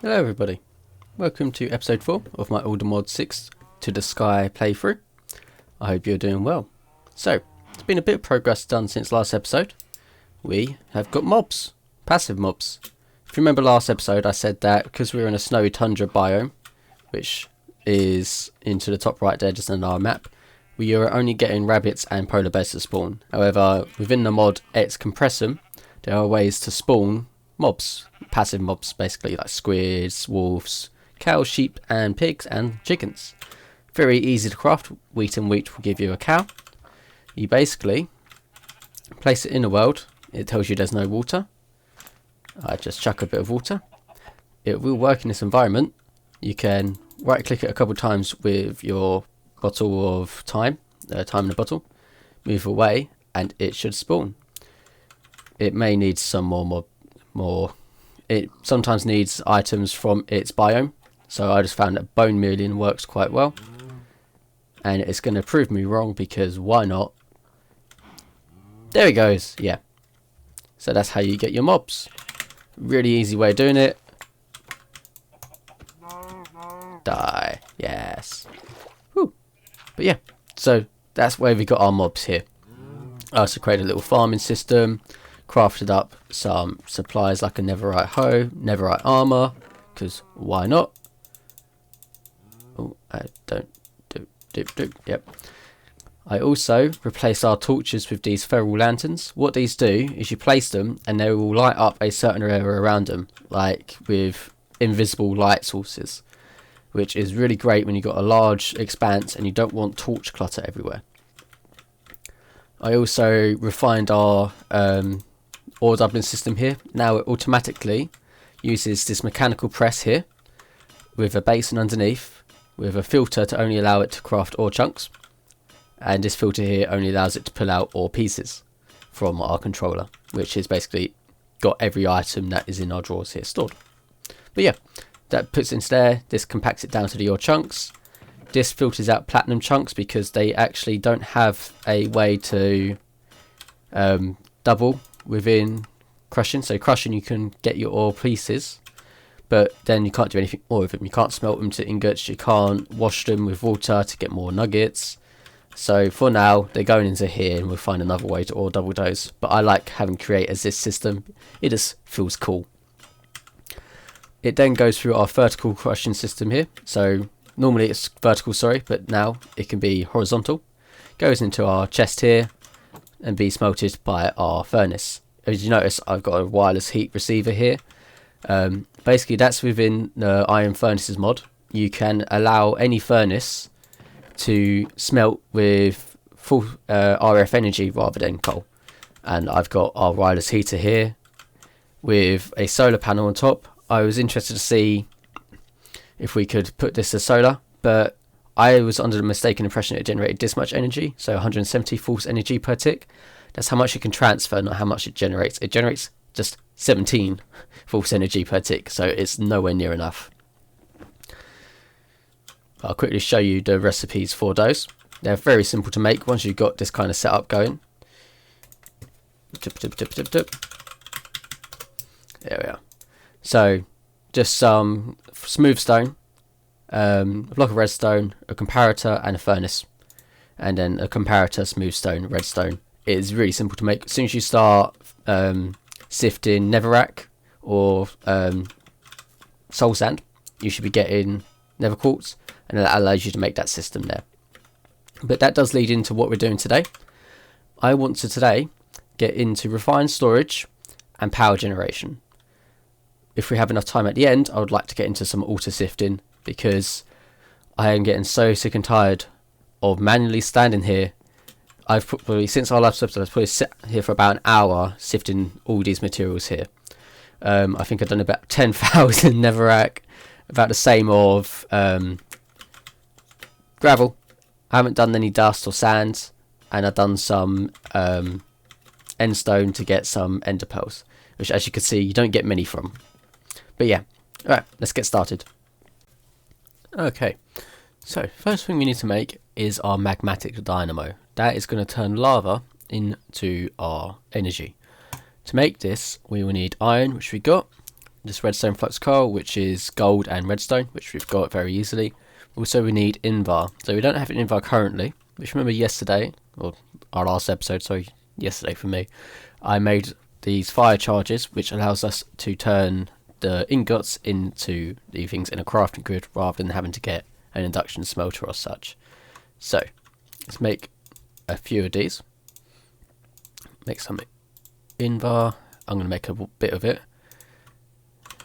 Hello everybody, welcome to episode 4 of my Mod 6 to the Sky playthrough. I hope you're doing well. So, there's been a bit of progress done since last episode. We have got mobs, passive mobs. If you remember last episode I said that because we were in a snowy tundra biome, which is into the top right there just on our map, we are only getting rabbits and polar bears to spawn. However, within the mod X Compressum, there are ways to spawn mobs, passive mobs basically, like squids, wolves, cows, sheep and pigs and chickens. Very easy to craft. Wheat and wheat will give you a cow. You basically place it in the world. It tells you there's no water. I just chuck a bit of water. It will work in this environment. You can right click it a couple times with your bottle of time in the bottle, move away and it should spawn. It may need some more. It sometimes needs items from its biome, so I just found that bone mealing works quite well, and it's going to prove me wrong because why not? There it goes. Yeah, so that's how you get your mobs. Really easy way of doing it. Die. Yes. Whew. But yeah, so that's where we got our mobs here. I also created a little farming system, crafted up some supplies like a netherite hoe, netherite armor, because why not? Oh, I don't do. Yep. I also replaced our torches with these feral lanterns. What these do is you place them and they will light up a certain area around them, like with invisible light sources, which is really great when you've got a large expanse and you don't want torch clutter everywhere. I also refined our ore doubling system here. Now it automatically uses this mechanical press here with a basin underneath with a filter to only allow it to craft ore chunks, and this filter here only allows it to pull out ore pieces from our controller, which is basically got every item that is in our drawers here stored. But yeah, that puts it into there. This compacts it down to the ore chunks. This filters out platinum chunks because they actually don't have a way to double within crushing. So crushing, you can get your ore pieces, but then you can't do anything more with them. You can't smelt them to ingots, you can't wash them with water to get more nuggets. So for now they're going into here and we'll find another way to ore double those, but I like having create as this system. It just feels cool. It then goes through our vertical crushing system here. So normally it's vertical, sorry, but now it can be horizontal. Goes into our chest here and be smelted by our furnace. As you notice, I've got a wireless heat receiver here. Basically that's within the Iron Furnaces mod. You can allow any furnace to smelt with full RF energy rather than coal. And I've got our wireless heater here with a solar panel on top. I was interested to see if we could put this as solar, but I was under the mistaken impression it generated this much energy, so 170 false energy per tick. That's how much it can transfer, not how much it generates. It generates just 17 false energy per tick, so it's nowhere near enough. I'll quickly show you the recipes for those. They're very simple to make once you've got this kind of setup going. There we are. So just some smooth stone, a block of redstone, a comparator and a furnace, and then a comparator, smooth stone, redstone. It is really simple to make. As soon as you start sifting netherrack or soul sand, you should be getting nether quartz, and that allows you to make that system there. But that does lead into what we're doing today. I want to today get into refined storage and power generation. If we have enough time at the end, I would like to get into some auto sifting, because I am getting so sick and tired of manually standing here. I've probably, since our last episode, I've probably sat here for about an hour sifting all these materials here. I think I've done about 10,000 netherrack, about the same of gravel. I haven't done any dust or sand, and I've done some endstone to get some ender pearls, which, as you can see, you don't get many from. But yeah, alright, let's get started. Okay, so first thing we need to make is our Magmatic Dynamo. That is going to turn lava into our energy. To make this, we will need iron, which we got, this redstone flux coral, which is gold and redstone, which we've got very easily. Also, we need invar. So we don't have an invar currently, which remember yesterday, or our last episode, sorry, yesterday for me, I made these fire charges, which allows us to turn the ingots into the things in a crafting grid rather than having to get an induction smelter or such. So let's make a few of these. Make some invar. I'm going to make a bit of it.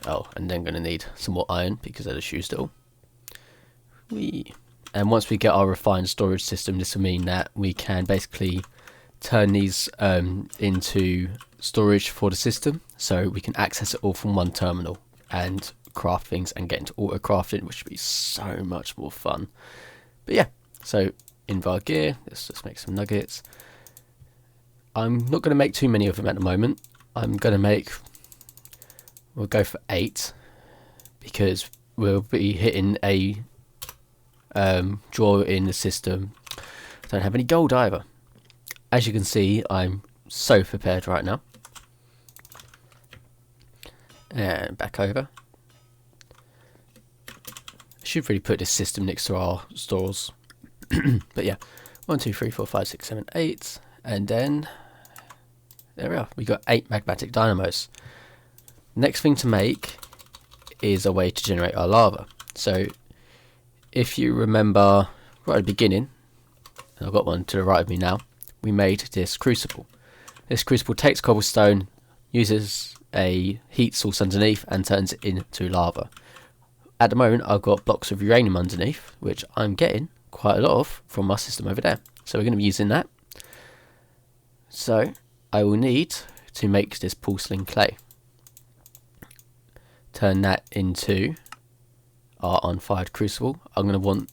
Oh, and then going to need some more iron because of the shoe still. And once we get our refined storage system, this will mean that we can basically turn these into storage for the system, so we can access it all from one terminal and craft things and get into auto crafting, which would be so much more fun. But yeah, so invar gear, let's just make some nuggets. I'm not going to make too many of them at the moment. I'm going to make, we'll go for 8 because we'll be hitting a drawer in the system. I don't have any gold either. As you can see, I'm so prepared right now. And back over. I should really put this system next to our stores. But yeah, 1, 2, 3, 4, 5, 6, 7, 8. And then, there we are. We got 8 magmatic dynamos. Next thing to make is a way to generate our lava. So, if you remember right at the beginning, and I've got one to the right of me now, we made this crucible. This crucible takes cobblestone, uses a heat source underneath and turns it into lava. At the moment I've got blocks of uranium underneath, which I'm getting quite a lot of from my system over there. So we're going to be using that. So I will need to make this porcelain clay. Turn that into our unfired crucible. I'm going to want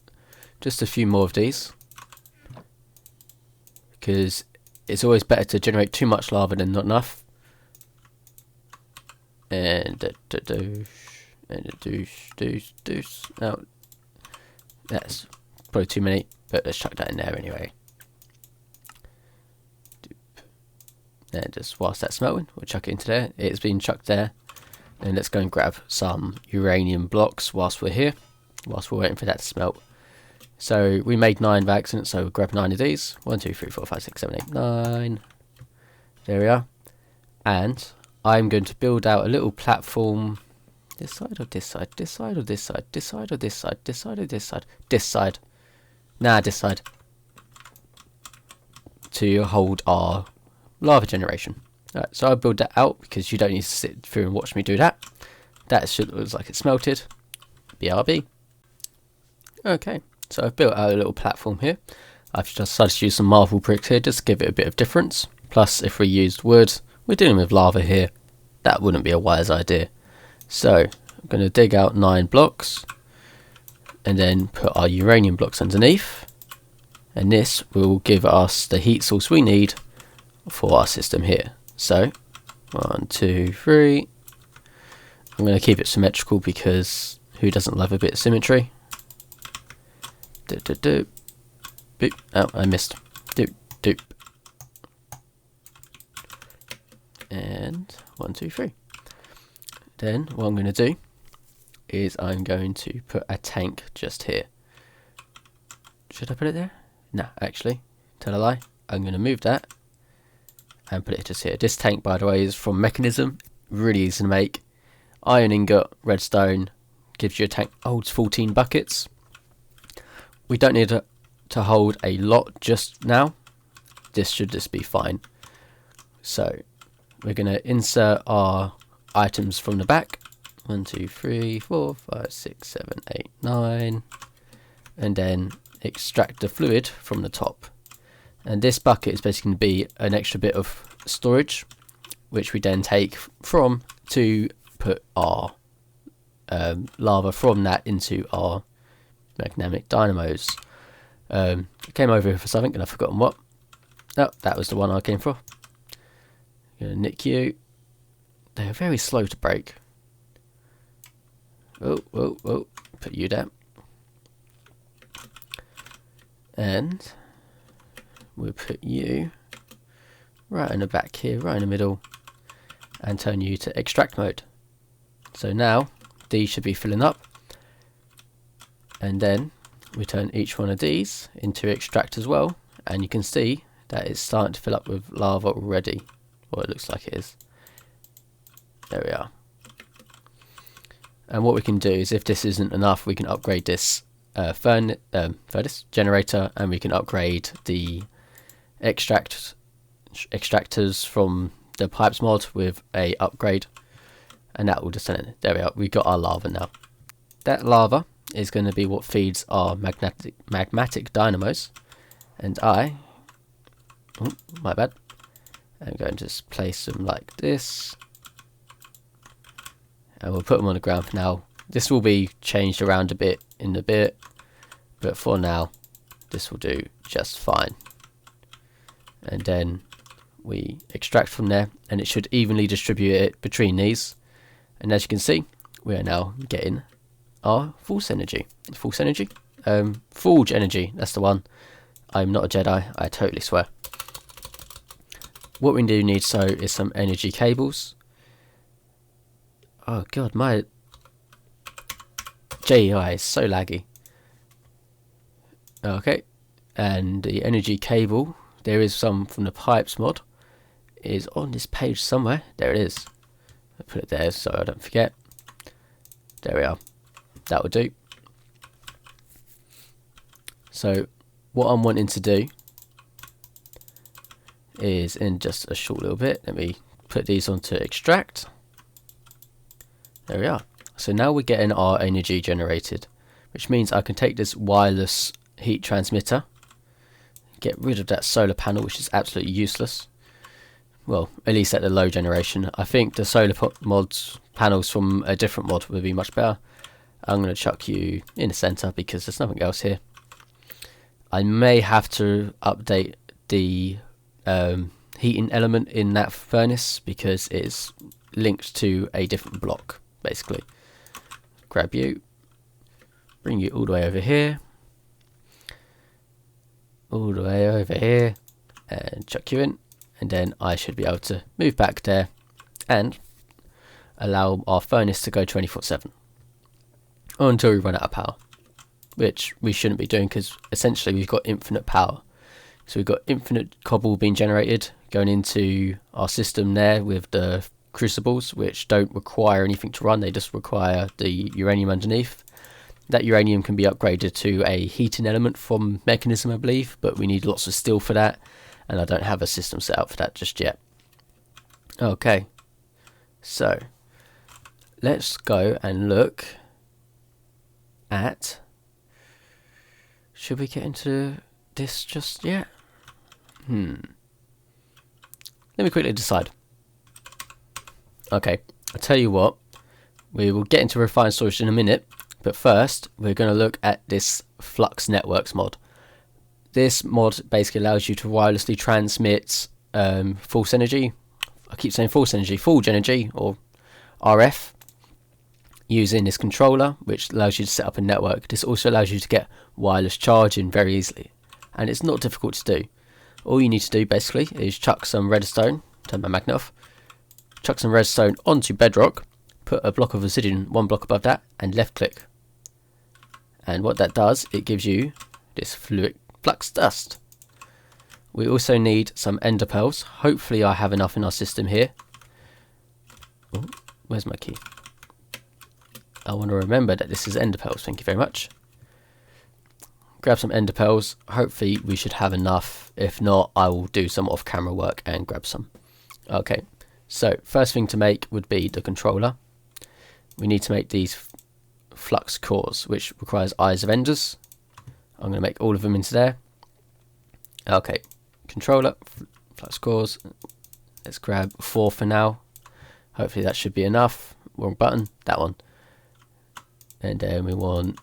just a few more of these, because it's always better to generate too much lava than not enough. And no, that's probably too many, but let's chuck that in there anyway. And just whilst that's smelting, we'll chuck it into there. It's been chucked there. And let's go and grab some uranium blocks whilst we're here, whilst we're waiting for that to smelt. So we made 9 by accident, so we'll grab 9 of these. 1, 2, 3, 4, 5, 6, 7, 8, 9. There we are. And I'm going to build out a little platform. This side or this side? This side or this side? This side or this side? This side or this side? This side. Nah, this side. To hold our lava generation. Alright, so I'll build that out because you don't need to sit through and watch me do that. That should look like it's smelted. BRB. Okay, so I've built out a little platform here. I've just decided to use some marble bricks here just to give it a bit of difference. Plus, if we used wood, we're dealing with lava here. That wouldn't be a wise idea. So, I'm going to dig out 9 blocks and then put our uranium blocks underneath. And this will give us the heat source we need for our system here. So, 1, 2, 3. I'm going to keep it symmetrical because who doesn't love a bit of symmetry? Doop, doop, doop. Boop. Oh, I missed. Doop, doop. And 1, 2, 3. Then what I'm going to do is I'm going to put a tank just here. Should I put it there? No, actually, tell a lie. I'm going to move that and put it just here. This tank, by the way, is from Mechanism. Really easy to make. Iron ingot, redstone, gives you a tank. Holds 14 buckets. We don't need to hold a lot just now. This should just be fine. So we're going to insert our items from the back. 1, 2, 3, 4, 5, 6, 7, 8, 9. And then extract the fluid from the top. And this bucket is basically going to be an extra bit of storage, which we then take from to put our lava from that into our Magmatic Dynamos. I came over here for something and I've forgotten what. No, that was the one I came for. I'm going to nick you. They're very slow to break. Oh, oh, oh. Put you down. And we'll put you right in the back here, right in the middle, and turn you to extract mode. So now these should be filling up, and then we turn each one of these into extract as well, and you can see that it's starting to fill up with lava already, or it looks like it is. There we are. And what we can do is, if this isn't enough, we can upgrade this furnace generator, and we can upgrade the extractors from the pipes mod with a upgrade, and that will just send it. There we are, we got our lava now. That lava is going to be what feeds our magmatic dynamos, and my bad, I'm going to just place them like this, and we'll put them on the ground for now. This will be changed around a bit in a bit, but for now this will do just fine. And then we extract from there, and it should evenly distribute it between these, and as you can see, we are now getting our forge energy, that's the one. I'm not a Jedi, I totally swear. What we do need so is some energy cables. Oh god, my JI is so laggy. Okay, and the energy cable, there is some from the pipes mod, is on this page somewhere. There it is. I'll put it there so I don't forget. There we are. That will do. So what I'm wanting to do is, in just a short little bit, let me put these onto extract. There we are. So now we're getting our energy generated, which means I can take this wireless heat transmitter, get rid of that solar panel, which is absolutely useless. Well, at least at the low generation. I think the solar mods panels from a different mod would be much better. I'm going to chuck you in the center because there's nothing else here. I may have to update the heating element in that furnace because it's linked to a different block, basically. Grab you, bring you all the way over here, and chuck you in, and then I should be able to move back there and allow our furnace to go 24/7 until we run out of power, which we shouldn't be doing because essentially we've got infinite power. So we've got infinite cobble being generated going into our system there with the crucibles, which don't require anything to run, they just require the uranium underneath. That uranium can be upgraded to a heating element from Mechanism, I believe, but we need lots of steel for that, and I don't have a system set up for that just yet. Okay, so let's go and look at, should we get into this just yet? Let me quickly decide. Okay, I'll tell you what, we will get into refined storage in a minute, but first we're going to look at this Flux Networks mod. This mod basically allows you to wirelessly transmit force energy, I keep saying force energy, or RF, using this controller, which allows you to set up a network. This also allows you to get wireless charging very easily, and it's not difficult to do. All you need to do basically is chuck some redstone, turn my magnet off, chuck some redstone onto bedrock, put a block of obsidian one block above that, and left click. And what that does, it gives you this flux dust. We also need some ender pearls. Hopefully I have enough in our system here. Oh, where's my key? I want to remember that this is ender pearls, thank you very much. Grab some ender pearls. Hopefully we should have enough. If not, I will do some off camera work and grab some. Okay, so first thing to make would be the controller. We need to make these flux cores, which requires eyes of enders. I'm going to make all of them into there. Okay, controller, flux cores. Let's grab 4 for now. Hopefully that should be enough. Wrong button, that one. And then we want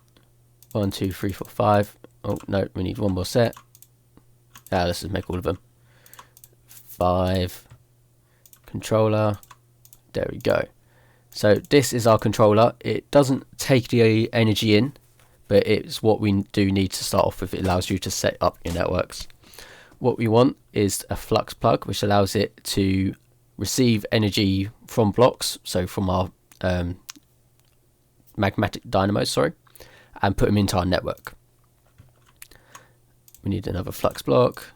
1, 2, 3, 4, 5. Oh no, we need one more set. Let's just make all of them. 5. Controller. There we go. So this is our controller. It doesn't take the energy in, but it's what we do need to start off with. It allows you to set up your networks. What we want is a flux plug, which allows it to receive energy from blocks, so from our Magmatic Dynamo, sorry, and put them into our network. We need another flux block,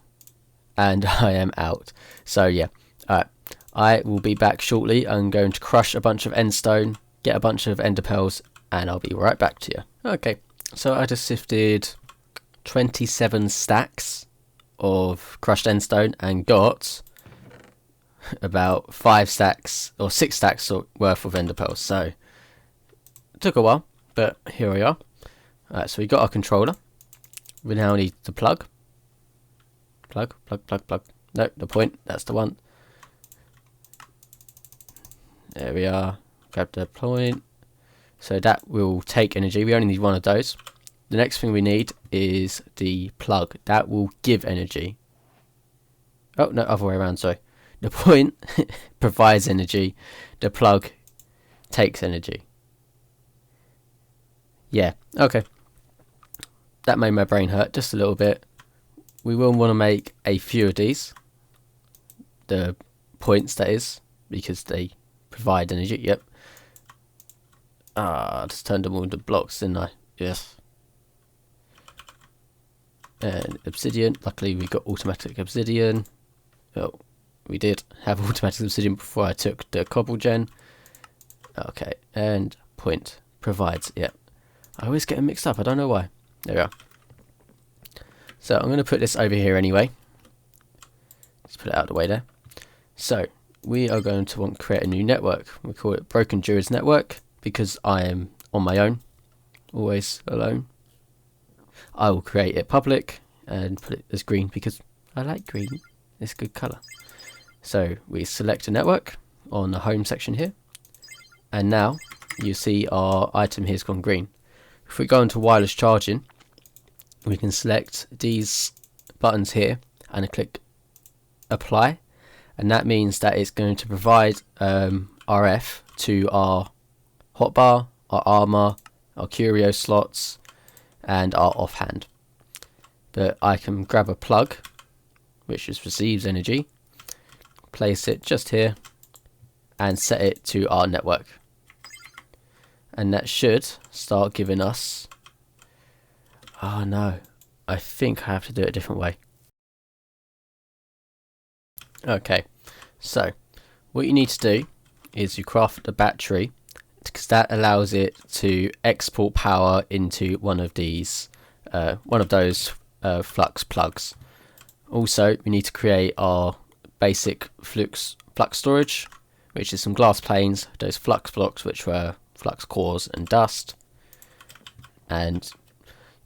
and I am out. So yeah, alright, I will be back shortly. I'm going to crush a bunch of endstone, get a bunch of ender pearls, and I'll be right back to you. Okay, so I just sifted 27 stacks of crushed endstone and got about 5 stacks or 6 stacks worth of ender pearls. So it took a while, but here we are. Alright, so we got our controller. We now need the plug. Plug. No, the point, that's the one. There we are. Grab the point. So that will take energy. We only need one of those. The next thing we need is the plug. That will give energy. Oh, no, other way around, sorry. The point provides energy. The plug takes energy. Yeah, okay. That made my brain hurt just a little bit. We will want to make a few of these. The points, that is, because they provide energy. Yep. I just turned them all into blocks, didn't I? Yes. And obsidian. Luckily, we got automatic obsidian. Oh, we did have automatic obsidian before I took the cobble gen. Okay, and point provides. Yep. I always get them mixed up. I don't know why. There we are. So I'm going to put this over here anyway. Let's put it out of the way there. So we are going to want to create a new network. We call it Broken Druids Network because I am on my own, always alone. I will create it public and put it as green because I like green. It's a good colour. So we select a network on the home section here, and now you see our item here has gone green. If we go into wireless charging, we can select these buttons here and click apply, and that means that it's going to provide RF to our hotbar, our armor, our curio slots, and our offhand. But I can grab a plug which just receives energy, place it just here, and set it to our network, and that should start giving us. Oh no, I think I have to do it a different way. Okay, so what you need to do is you craft a battery, because that allows it to export power into one of these, those flux plugs. Also, we need to create our basic flux storage, which is some glass planes, those flux blocks, which were flux cores and dust. And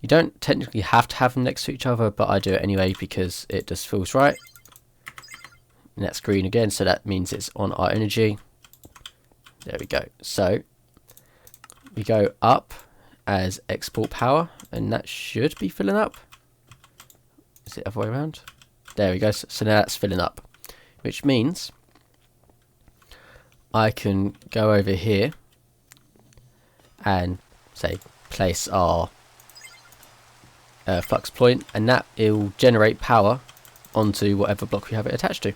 you don't technically have to have them next to each other, but I do it anyway because it just feels right. And that's green again, so that means it's on our energy. There we go. So we go up as export power, and that should be filling up. Is it the other way around? There we go. So now that's filling up, which means I can go over here and say place our flux point, and that will generate power onto whatever block we have it attached to,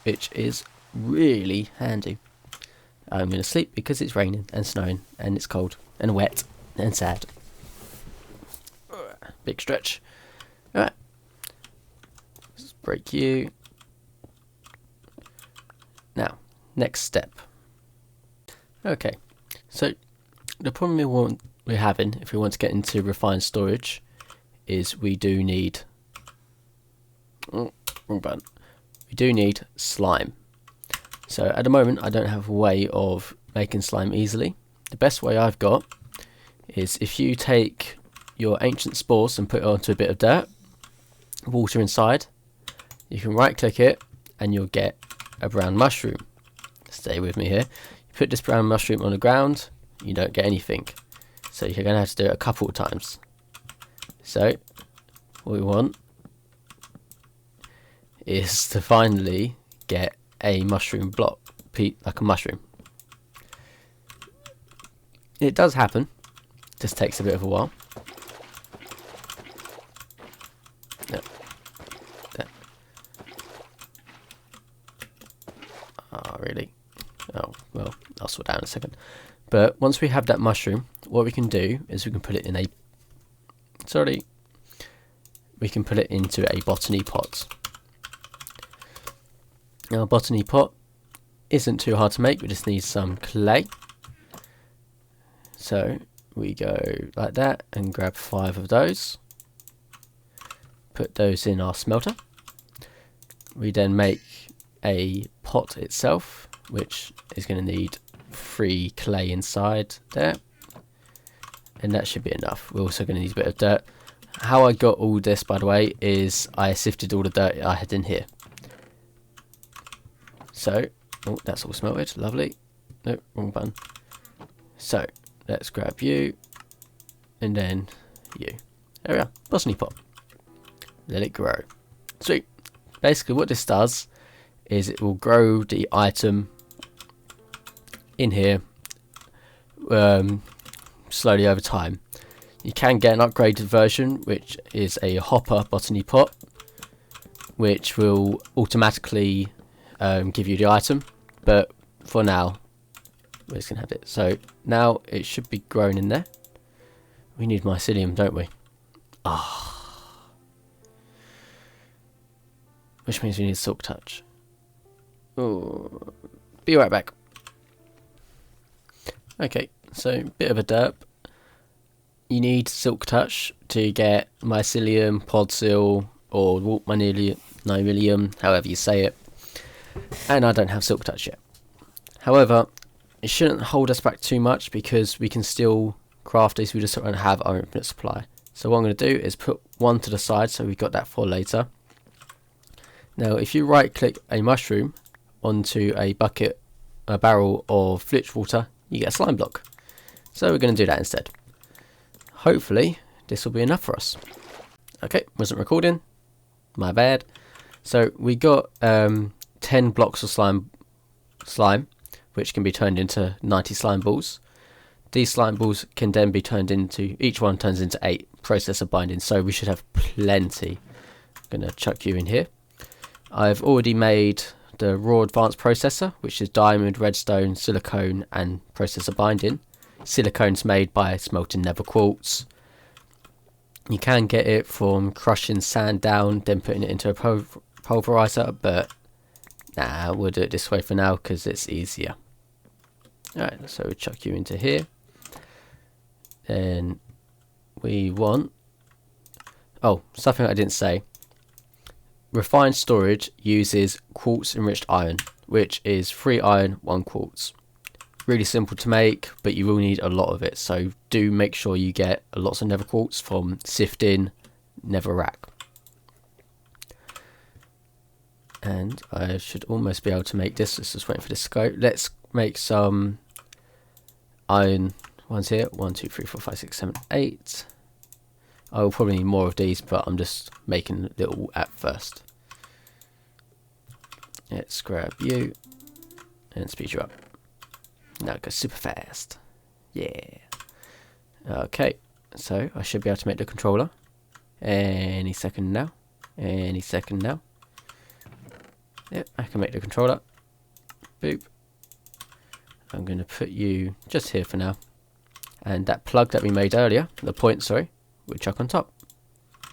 which is really handy. I'm going to sleep because it's raining and snowing and it's cold and wet and sad. Big stretch. Alright. Let's break you. Now, next step. Okay, so the problem we're having if we want to get into refined storage is we do need wrong button. We do need slime. So at the moment I don't have a way of making slime easily. The best way I've got is if you take your ancient spores and put it onto a bit of dirt, water inside, you can right click it and you'll get a brown mushroom. Stay with me here. You put this brown mushroom on the ground, you don't get anything. So you're going to have to do it a couple of times. So what we want is to finally get a mushroom block, like a mushroom. It does happen, just takes a bit of a while. Yep. There. Oh really? Oh well, I'll sort that out in a second. But once we have that mushroom, what we can do is we can put it in we can put it into a botany pot. Now, a botany pot isn't too hard to make. We just need some clay. So we go like that and grab 5 of those. Put those in our smelter. We then make a pot itself, which is going to need 3 clay inside there. And that should be enough. We're also going to need a bit of dirt. How I got all this, by the way, is I sifted all the dirt I had in here. So, oh, that's all smelted. Lovely. No, wrong button. So, let's grab you. And then you. There we are. Botany pot. Let it grow. Sweet. Basically, what this does is it will grow the item in here slowly over time. You can get an upgraded version, which is a hopper botany pot, which will automatically give you the item, but for now we're just gonna have it. So now it should be grown in there. We need mycelium, don't we? Which means we need silk touch. Oh, be right back. Okay, so bit of a derp. You need silk touch to get mycelium, podsil, or mycelium, however you say it. And I don't have silk touch yet. However, it shouldn't hold us back too much because we can still craft these. We just don't have our infinite supply. So what I'm going to do is put 1 to the side so we've got that for later. Now, if you right click a mushroom onto a barrel of flitch water, you get a slime block. So we're going to do that instead. Hopefully this will be enough for us. Okay, wasn't recording, my bad. So we got 10 blocks of slime, which can be turned into 90 slime balls. These slime balls can then be turned into, each one turns into 8 processor bindings, so we should have plenty. I'm going to chuck you in here. I've already made the raw advanced processor, which is diamond, redstone, silicone and processor binding. Silicone's made by smelting nether quartz. You can get it from crushing sand down, then putting it into a pulverizer, but nah, we'll do it this way for now because it's easier. Alright, so we'll chuck you into here. Then we want, oh, something I didn't say. Refined storage uses quartz enriched iron, which is 3 iron, 1 quartz. Really simple to make, but you will need a lot of it, so do make sure you get lots of nether quartz from sifting netherrack. And I should almost be able to make this. Let's just wait for this to go. Let's make some iron ones here. 1, 2, 3, 4, 5, 6, 7, 8. I will probably need more of these, but I'm just making a little at first. Let's grab you and speed you up. Now it goes super fast. Yeah. Okay, so I should be able to make the controller any second now. Any second now. Yep, I can make the controller. Boop. I'm going to put you just here for now. And that plug that we made earlier, the point, sorry, we'll chuck on top.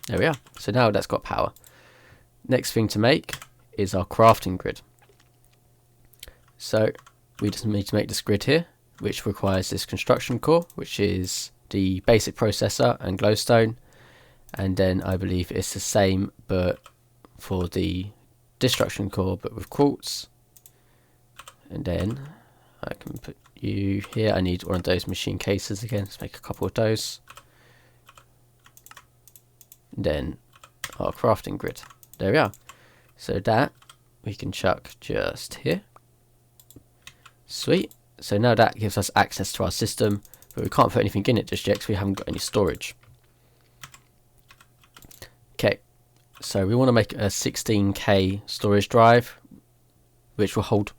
There we are. So now that's got power. Next thing to make is our crafting grid. So we just need to make this grid here, which requires this construction core, which is the basic processor and glowstone. And then I believe it's the same, but for the destruction core, but with quartz. And then I can put you here. I need one of those machine cases again. Let's make a couple of those. And then our crafting grid. There we are. So that we can chuck just here. Sweet. So now that gives us access to our system, but we can't put anything in it just yet because we haven't got any storage. Okay, so we want to make a 16K storage drive, which will hold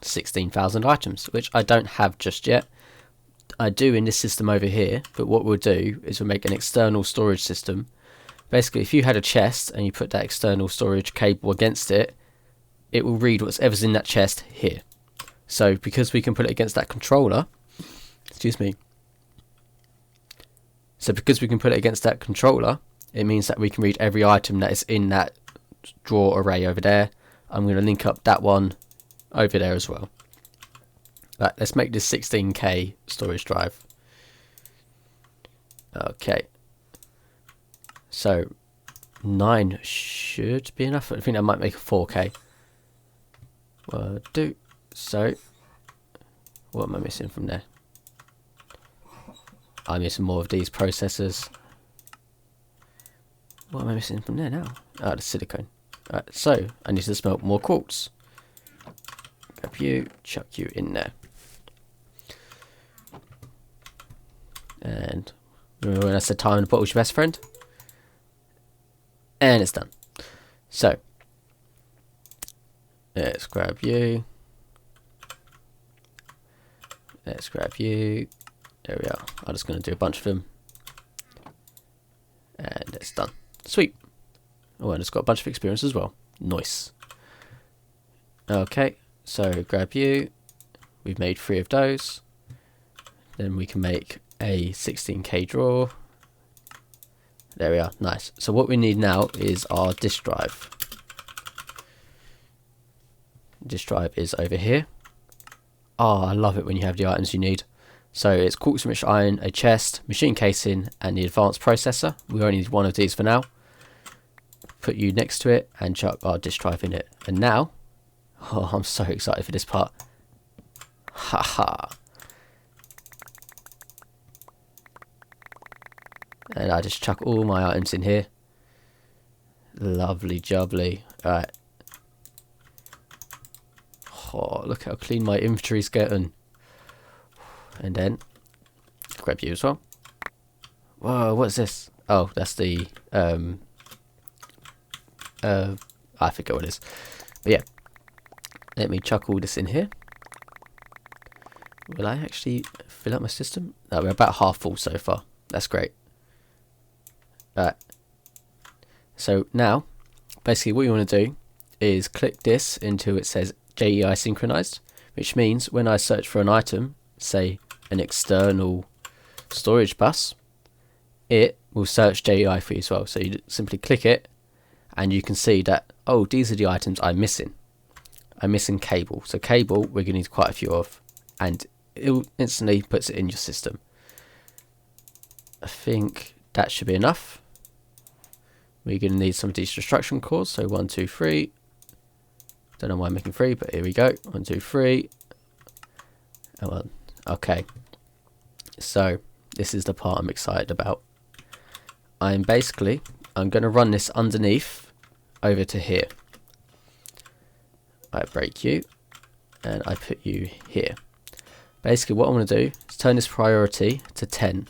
16,000 items, which I don't have just yet. I do in this system over here, but what we'll do is we'll make an external storage system. Basically, if you had a chest and you put that external storage cable against it, it will read whatever's in that chest here. So because we can put it against that controller, Excuse me. So because we can put it against that controller, it means that we can read every item that is in that drawer array over there. I'm going to link up that one over there as well. Right, let's make this 16K storage drive. Okay. So 9 should be enough. I think I might make a 4K. Well, do. So what am I missing from there? I'm missing more of these processors. What am I missing from there now? Ah, the silicone. Alright, so I need to smelt more quartz. Grab you, chuck you in there. And remember when I said time in the bottle's your best friend? And it's done. So let's grab you. Let's grab you. There we are. I'm just going to do a bunch of them. And it's done. Sweet. Oh, and it's got a bunch of experience as well. Nice. Okay, so grab you. We've made 3 of those. Then we can make a 16K drawer. There we are. Nice. So what we need now is our disk drive. Disk drive is over here. Oh, I love it when you have the items you need. So it's quartz enriched iron, a chest, machine casing, and the advanced processor. We only need one of these for now. Put you next to it and chuck our disk drive in it. And now, oh, I'm so excited for this part. Haha. And I just chuck all my items in here. Lovely jubbly. Alright. Oh, look how clean my inventory's getting. And then grab you as well. Whoa, what's this? Oh, that's the I forget what it is. But yeah. Let me chuck all this in here. Will I actually fill up my system? No, we're about half full so far. That's great. Alright. So now, basically what you want to do is click this until it says JEI synchronized, which means when I search for an item, say an external storage bus, it will search JEI for you as well. So you simply click it and you can see that, oh, these are the items I'm missing. I'm missing cable. So cable we're going to need quite a few of, and it instantly puts it in your system. I think that should be enough. We're going to need some of these destruction cores. So 1, 2, 3. Don't know why I'm making 3, but here we go. 1, 2, 3. And 1. Okay. So this is the part I'm excited about. I'm going to run this underneath over to here. I break you and I put you here. Basically what I want to do is turn this priority to 10.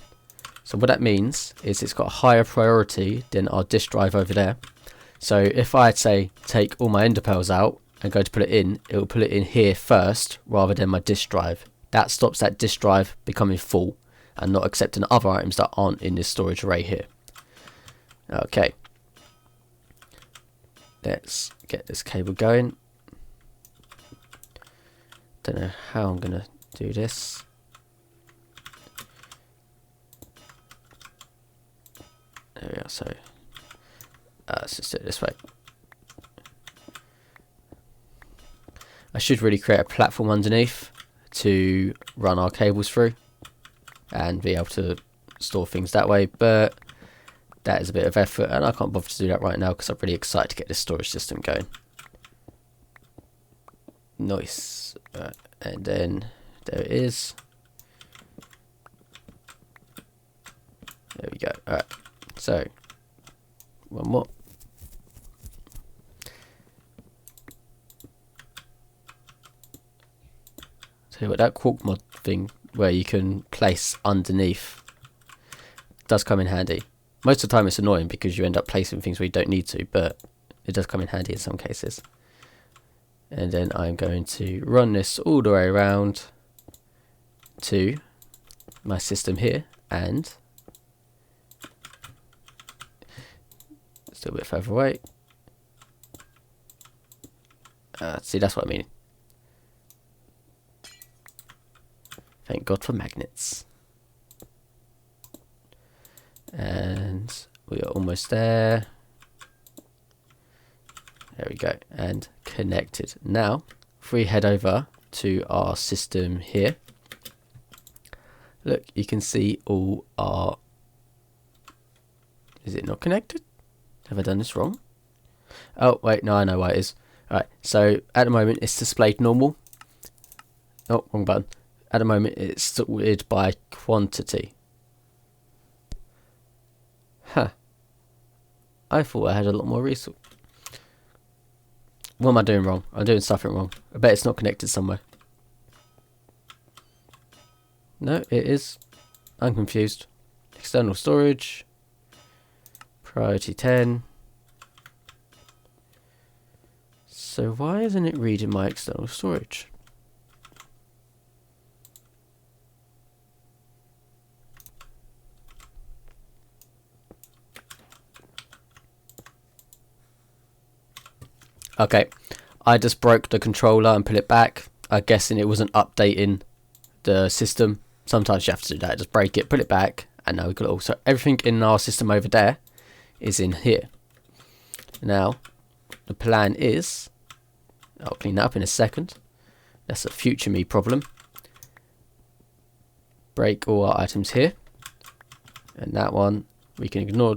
So what that means is it's got a higher priority than our disk drive over there. So if I say take all my ender pearls out and go to put it in, it will put it in here first rather than my disk drive. That stops that disk drive becoming full and not accepting other items that aren't in this storage array here. Okay. Let's get this cable going. Don't know how I'm going to do this. There we are. So let's just do it this way. I should really create a platform underneath to run our cables through and be able to store things that way, but that is a bit of effort and I can't bother to do that right now because I'm really excited to get this storage system going. Nice. And then there it is. There we go. Alright, so one more. So what that quark mod thing where you can place underneath does come in handy. Most of the time it's annoying because you end up placing things where you don't need to, but it does come in handy in some cases. And then I'm going to run this all the way around to my system here, and still a bit further away. See, that's what I mean. Thank God for magnets. And we are almost there. There we go. And connected. Now, if we head over to our system here, look, you can see all our... Is it not connected? Have I done this wrong? Oh, wait, no, I know why it is. Alright, so at the moment it's displayed normal. Oh, wrong button. At the moment it's sorted by quantity. Huh. I thought I had a lot more resource. What am I doing wrong? I'm doing something wrong. I bet it's not connected somewhere. No, it is. I'm confused. External storage. Priority 10. So why isn't it reading my external storage? Okay, I just broke the controller and put it back. I'm guessing it wasn't updating the system. Sometimes you have to do that. Just break it, put it back, and now we've got it all. So everything in our system over there is in here. Now, the plan is, I'll clean that up in a second. That's a future me problem. Break all our items here. And that one, we can ignore.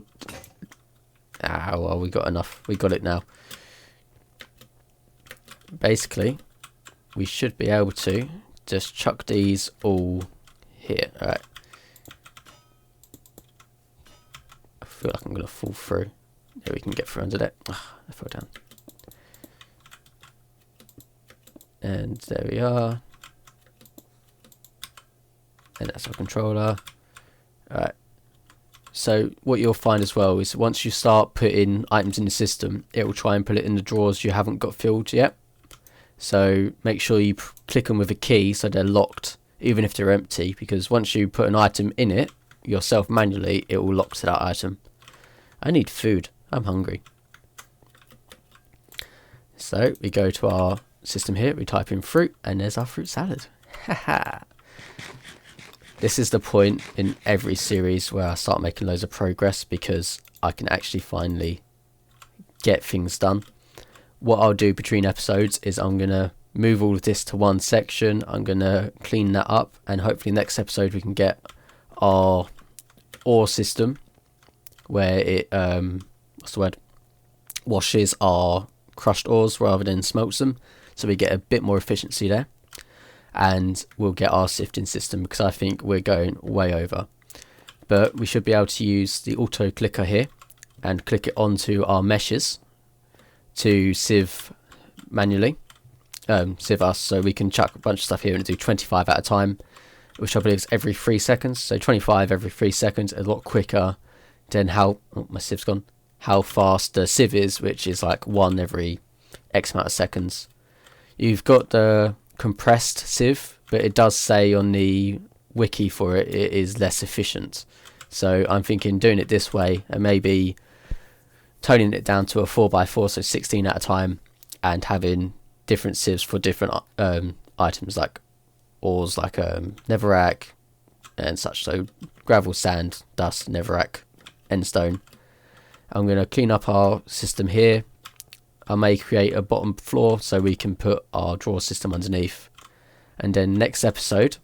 Ah, well, we got enough. We got it now. Basically, we should be able to just chuck these all here. Alright. I feel like I'm going to fall through. There, we can get through under that. Ugh, I fell down. And there we are. And that's our controller. Alright. So what you'll find as well is once you start putting items in the system, it will try and put it in the drawers you haven't got filled yet. So make sure you click them with a key so they're locked, even if they're empty, because once you put an item in it yourself manually, it will lock to that item. I need food. I'm hungry. So we go to our system here, we type in fruit, and there's our fruit salad. Haha. This is the point in every series where I start making loads of progress because I can actually finally get things done. What I'll do between episodes is I'm going to move all of this to one section. I'm going to clean that up, and hopefully next episode we can get our ore system where it what's the word, washes our crushed ores rather than smelts them, so we get a bit more efficiency there. And we'll get our sifting system because I think we're going way over. But we should be able to use the auto clicker here and click it onto our meshes to sieve manually, sieve us, so we can chuck a bunch of stuff here and do 25 at a time, which I believe is every 3 seconds. So 25 every 3 seconds, a lot quicker than how, oh, my sieve's gone, how fast the sieve is, which is like 1 every X amount of seconds. You've got the compressed sieve, but it does say on the wiki for it, it is less efficient. So I'm thinking doing it this way and maybe toning it down to a 4x4, so 16 at a time, and having different sieves for different items like ores, like netherrack and such. So gravel, sand, dust, netherrack, endstone. I'm going to clean up our system here. I may create a bottom floor so we can put our drawer system underneath, and then next episode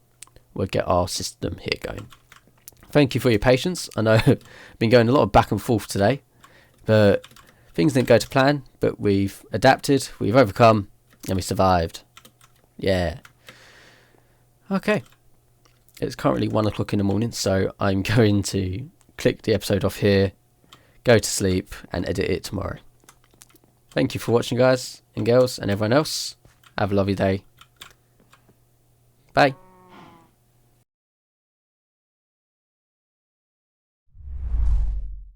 we'll get our system here going. Thank you for your patience. I know I've been going a lot of back and forth today, but things didn't go to plan, but we've adapted, we've overcome, and we survived. Yeah. Okay. It's currently 1 o'clock in the morning, so I'm going to click the episode off here, go to sleep, and edit it tomorrow. Thank you for watching, guys and girls, and everyone else. Have a lovely day. Bye.